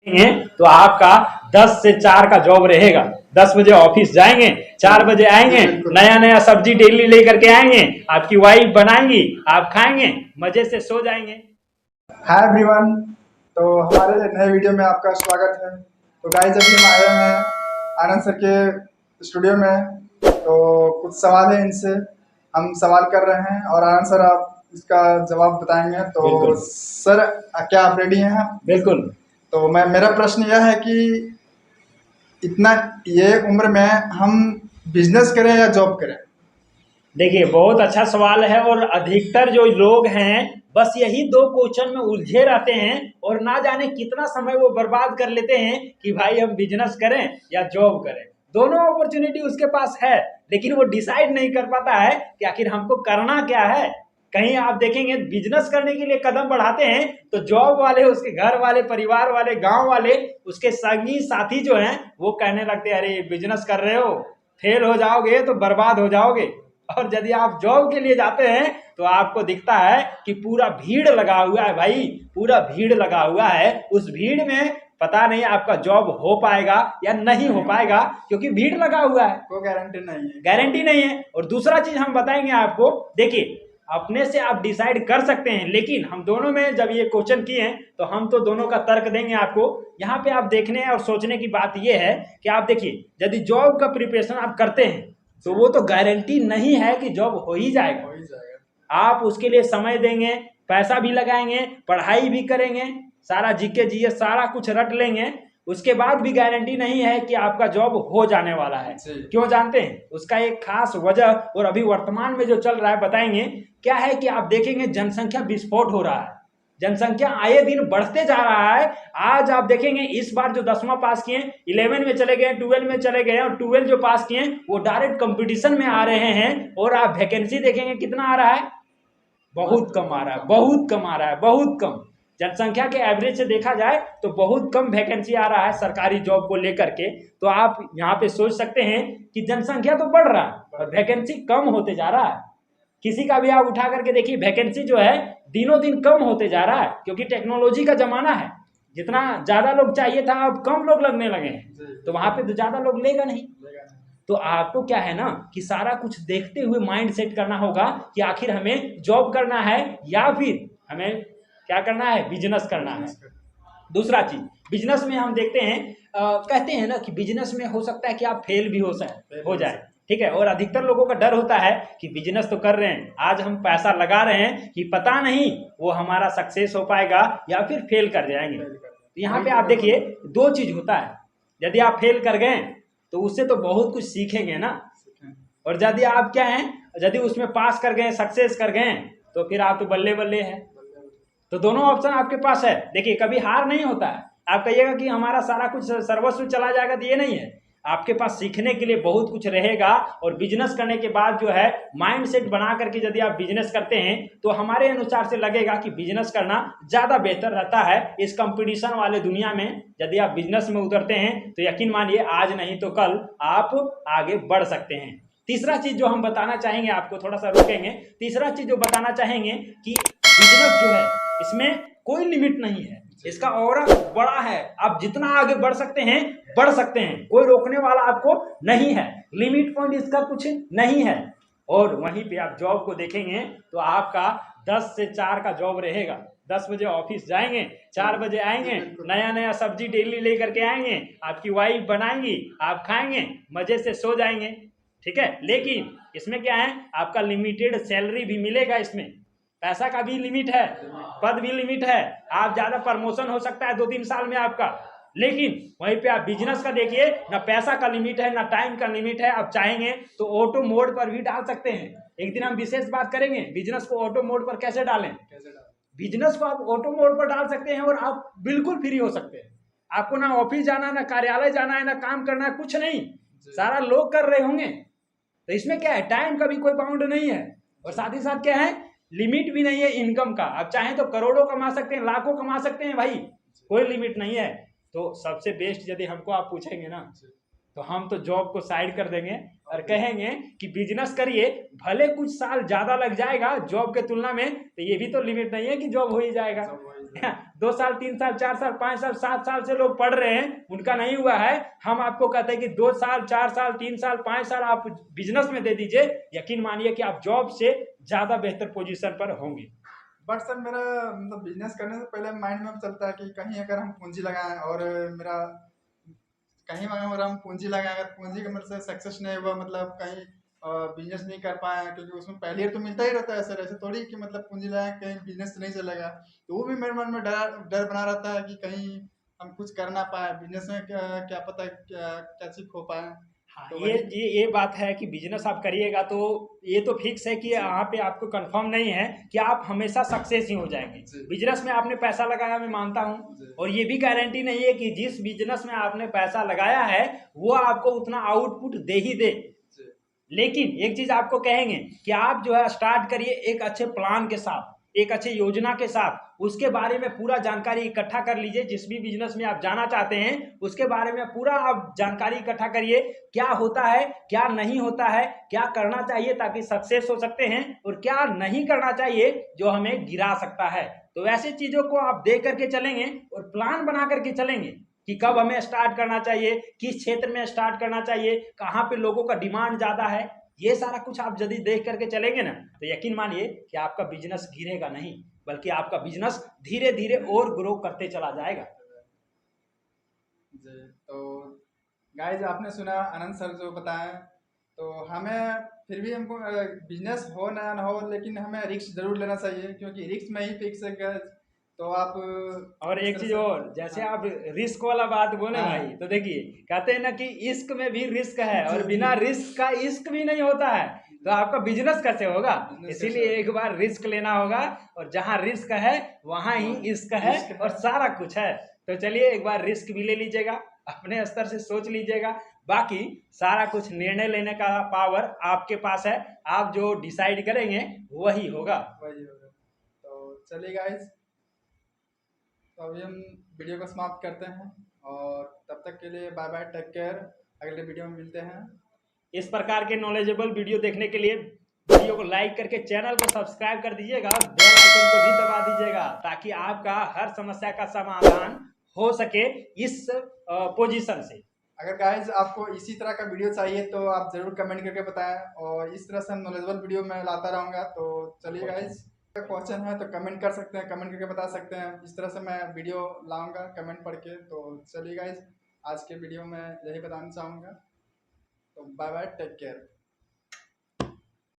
हैं तो आपका 10 से 4 का जॉब रहेगा। 10 बजे ऑफिस जाएंगे, 4 बजे आएंगे, नया नया सब्जी डेली लेकर के आएंगे, आपकी वाइफ बनाएंगी, आप खाएंगे, मजे से सो जाएंगे। हाय एवरीवन, तो हमारे नए वीडियो में आपका स्वागत है। तो गाइस अभी हम आए हैं आनंद सर के स्टूडियो में। तो कुछ सवाल है, इनसे हम सवाल कर रहे हैं और आनंद सर आप इसका जवाब बताएंगे। तो बिल्कुल। सर क्या आप रेडी हैं? बिल्कुल। तो मेरा प्रश्न यह है कि इतना ये उम्र में हम बिजनेस करें या जॉब करें? देखिए, बहुत अच्छा सवाल है और अधिकतर जो लोग हैं बस यही दो क्वेश्चन में उलझे रहते हैं और ना जाने कितना समय वो बर्बाद कर लेते हैं कि भाई हम बिजनेस करें या जॉब करें। दोनों अपॉर्चुनिटी उसके पास है, लेकिन वो डिसाइड नहीं कर पाता है कि आखिर हमको करना क्या है। कहीं आप देखेंगे बिजनेस करने के लिए कदम बढ़ाते हैं तो जॉब वाले, उसके घर वाले, परिवार वाले, गांव वाले, उसके संगी साथी जो हैं वो कहने लगते हैं अरे बिजनेस कर रहे हो, फेल हो जाओगे तो बर्बाद हो जाओगे। और यदि आप जॉब के लिए जाते हैं तो आपको दिखता है कि पूरा भीड़ लगा हुआ है भाई, पूरा भीड़ लगा हुआ है। उस भीड़ में पता नहीं आपका जॉब हो पाएगा या नहीं हो पाएगा, क्योंकि भीड़ लगा हुआ है, कोई गारंटी नहीं है। गारंटी नहीं है। और दूसरा चीज हम बताएंगे आपको, देखिए अपने से आप डिसाइड कर सकते हैं, लेकिन हम दोनों में जब ये क्वेश्चन किए हैं तो हम तो दोनों का तर्क देंगे आपको। यहाँ पे आप देखने और सोचने की बात ये है कि आप देखिए, यदि जॉब का प्रिपरेशन आप करते हैं तो वो तो गारंटी नहीं है कि जॉब हो ही जाएगा। आप उसके लिए समय देंगे, पैसा भी लगाएंगे, पढ़ाई भी करेंगे, सारा जीके जीएस सारा कुछ रट लेंगे, उसके बाद भी गारंटी नहीं है कि आपका जॉब हो जाने वाला है। क्यों जानते हैं? उसका एक खास वजह और अभी वर्तमान में जो चल रहा है बताएंगे। क्या है कि आप देखेंगे जनसंख्या विस्फोट हो रहा है, जनसंख्या आए दिन बढ़ते जा रहा है। आज आप देखेंगे इस बार जो 10वां पास किए 11 में चले गए, 12 में चले गए, और 12 जो पास किए वो डायरेक्ट कंपटीशन में आ रहे हैं। और आप वैकेंसी देखेंगे कितना आ रहा है, बहुत कम आ रहा है, बहुत कम आ रहा है, बहुत कम। जनसंख्या के एवरेज से देखा जाए तो बहुत कम वैकेंसी आ रहा है सरकारी जॉब को लेकर के। तो आप यहाँ पे सोच सकते हैं कि जनसंख्या तो बढ़ रहा है और वैकेंसी कम होते जा रहा है। किसी का भी आप उठा करके देखिए, वैकेंसी जो है दिनों दिन कम होते जा रहा है, क्योंकि टेक्नोलॉजी का जमाना है। जितना ज्यादा लोग चाहिए था अब कम लोग लगने लगे हैं, तो वहां पे तो ज्यादा लोग लेगा नहीं। तो आपको क्या है ना कि सारा कुछ देखते हुए माइंड सेट करना होगा कि आखिर हमें जॉब करना है या फिर हमें क्या करना है, बिजनेस करना है। दूसरा चीज, बिजनेस में हम देखते हैं कहते हैं ना कि बिजनेस में हो सकता है कि आप फेल भी हो जाए, ठीक है। और अधिकतर लोगों का डर होता है कि बिजनेस तो कर रहे हैं, आज हम पैसा लगा रहे हैं कि पता नहीं वो हमारा सक्सेस हो पाएगा या फिर फेल कर जाएंगे। तो यहाँ पे आप देखिए दो चीज होता है, यदि आप फेल कर गए तो उससे तो बहुत कुछ सीखेंगे ना, और यदि आप क्या है, यदि उसमें पास कर गए, सक्सेस कर गए, तो फिर आप तो बल्ले बल्ले है। तो दोनों ऑप्शन आपके पास है। देखिए कभी हार नहीं होता है। आप कहिएगा कि हमारा सारा कुछ सर्वस्व चला जाएगा, तो ये नहीं है। आपके पास सीखने के लिए बहुत कुछ रहेगा। और बिजनेस करने के बाद जो है माइंड सेट बना करके यदि आप बिजनेस करते हैं तो हमारे अनुसार से लगेगा कि बिजनेस करना ज़्यादा बेहतर रहता है इस कंपटीशन वाले दुनिया में। यदि आप बिजनेस में उतरते हैं तो यकीन मानिए आज नहीं तो कल आप आगे बढ़ सकते हैं। तीसरा चीज जो हम बताना चाहेंगे आपको, थोड़ा सा रुकेंगे, तीसरा चीज जो बताना चाहेंगे कि बिजनेस जो है इसमें कोई लिमिट नहीं है, इसका ऑरा बड़ा है। आप जितना आगे बढ़ सकते हैं बढ़ सकते हैं, कोई रोकने वाला आपको नहीं है, लिमिट पॉइंट इसका कुछ नहीं है। और वहीं पे आप जॉब को देखेंगे तो आपका 10 से 4 का जॉब रहेगा। 10 बजे ऑफिस जाएंगे, 4 बजे आएंगे, नया नया सब्जी डेली लेकर के आएंगे, आपकी वाइफ बनाएंगी, आप खाएंगे, मजे से सो जाएंगे, ठीक है। लेकिन इसमें क्या है, आपका लिमिटेड सैलरी भी मिलेगा, इसमें पैसा का भी लिमिट है, पद भी लिमिट है, आप ज्यादा प्रमोशन हो सकता है 2-3 साल में आपका। लेकिन वहीं पे आप बिजनेस का देखिए, ना पैसा का लिमिट है ना टाइम का लिमिट है। आप चाहेंगे तो ऑटो मोड पर भी डाल सकते हैं। एक दिन हम विशेष बात करेंगे बिजनेस को ऑटो मोड पर कैसे डालें। बिजनेस को आप ऑटो मोड पर डाल सकते हैं और आप बिल्कुल फ्री हो सकते हैं। आपको ना ऑफिस जाना है, ना कार्यालय जाना है, ना काम करना है, कुछ नहीं, सारा लोग कर रहे होंगे। तो इसमें क्या है, टाइम का भी कोई बाउंड नहीं है और साथ ही साथ क्या है, लिमिट भी नहीं है इनकम का। आप चाहें तो करोड़ों कमा सकते हैं, लाखों कमा सकते हैं भाई, कोई लिमिट नहीं है। तो सबसे बेस्ट यदि हमको आप पूछेंगे ना तो हम तो जॉब को साइड कर देंगे और कहेंगे कि बिजनेस करिए, भले कुछ साल ज्यादा लग जाएगा जॉब के तुलना में, तो ये भी तो लिमिट नहीं है कि जॉब हो ही जाएगा। 2 साल 3 साल 4 साल 5 साल 7 साल से लोग पढ़ रहे हैं, उनका नहीं हुआ है। हम आपको कहते हैं कि 2 साल 4 साल 3 साल 5 साल आप बिजनेस में दे दीजिए, यकीन मानिए कि आप जॉब से ज्यादा बेहतर पोजीशन पर होंगे। बट सर मेरा मतलब बिजनेस करने से पहले माइंड में चलता है कि कहीं अगर हम पूंजी लगाएं और मेरा कहीं अगर हम पूंजी लगाएं, अगर पूंजी का मतलब सक्सेस नहीं हुआ, मतलब कहीं बिजनेस नहीं कर पाए, क्योंकि उसमें पहले तो मिलता ही रहता है सर, ऐसे थोड़ी कि मतलब पूंजी लगाए कहीं बिजनेस नहीं चलेगा। तो वो भी मेरे मन में डर डर बना रहता है कि कहीं हम कुछ कर ना पाए बिजनेस में, क्या पता क्या चीज खो पाए। हाँ, तो ये बात है कि बिजनेस आप करिएगा तो ये तो फिक्स है कि यहाँ पे आपको कंफर्म नहीं है कि आप हमेशा सक्सेस ही हो जाएंगे। बिजनेस में आपने पैसा लगाया, मैं मानता हूँ, और ये भी गारंटी नहीं है कि जिस बिजनेस में आपने पैसा लगाया है वो आपको उतना आउटपुट दे ही दे। लेकिन एक चीज आपको कहेंगे कि आप जो है स्टार्ट करिए एक अच्छे प्लान के साथ, एक अच्छे योजना के साथ, उसके बारे में पूरा जानकारी इकट्ठा कर लीजिए। जिस भी बिजनेस में आप जाना चाहते हैं उसके बारे में पूरा आप जानकारी इकट्ठा करिए, क्या होता है क्या नहीं होता है, क्या करना चाहिए ताकि सक्सेस हो सकते हैं, और क्या नहीं करना चाहिए जो हमें गिरा सकता है। तो ऐसी चीजों को आप देख करके चलेंगे और प्लान बना करके चलेंगे कि कब हमें स्टार्ट करना चाहिए, किस क्षेत्र में स्टार्ट करना चाहिए, कहाँ पे लोगों का डिमांड ज्यादा है। ये सारा कुछ आप यदि देख करके चलेंगे ना तो यकीन मानिए कि आपका बिजनेस गिरेगा नहीं, बल्कि आपका बिजनेस धीरे धीरे और ग्रो करते चला जाएगा। जी, तो गाइज आपने सुना आनंद सर जो बताएं, तो हमें फिर भी हमको बिजनेस हो ना ना हो, लेकिन हमें रिस्क जरूर लेना चाहिए, क्योंकि रिस्क में ही फिक्स है guys। तो आप और इस एक तरह चीज से, और, जैसे हाँ आप रिस्क वाला बात बोले हाँ भाई, तो देखिए कहते हैं ना कि इश्क में भी रिस्क है, और जी बिना जी, रिस्क का इश्क भी नहीं होता है। तो आपका बिजनेस कैसे होगा? बिजनेस इसीलिए कैसे एक बार रिस्क लेना होगा, और जहां रिस्क है वहां ही इश्क है, इश्क और है। सारा कुछ है। तो चलिए एक बार रिस्क भी ले लीजिएगा, अपने स्तर से सोच लीजिएगा। बाकी सारा कुछ निर्णय लेने का पावर आपके पास है, आप जो डिसाइड करेंगे वही होगा। वही होगा। तो चलिए गाइज, तो अभी हम वीडियो को समाप्त करते हैं, और तब तक के लिए बाय बाय, टेक केयर, अगले वीडियो में मिलते हैं। इस प्रकार के नॉलेजेबल वीडियो देखने के लिए वीडियो को लाइक करके चैनल को सब्सक्राइब कर दीजिएगा, और बेल आइकन को भी दबा दीजिएगा, ताकि आपका हर समस्या का समाधान हो सके इस पोजीशन से। अगर गाइज आपको इसी तरह का वीडियो चाहिए तो आप जरूर कमेंट करके बताएं, और इस तरह से हम नॉलेजेबल वीडियो में लाता रहूँगा। तो चलिए गाइज, क्वेश्चन है तो कमेंट कर सकते हैं, कमेंट करके बता सकते हैं, इस तरह से मैं वीडियो लाऊंगा कमेंट पढ़ के। तो चलिए गाइज, आज के वीडियो में यही बताना चाहूँगा। तो बाय बाय, टेक केयर।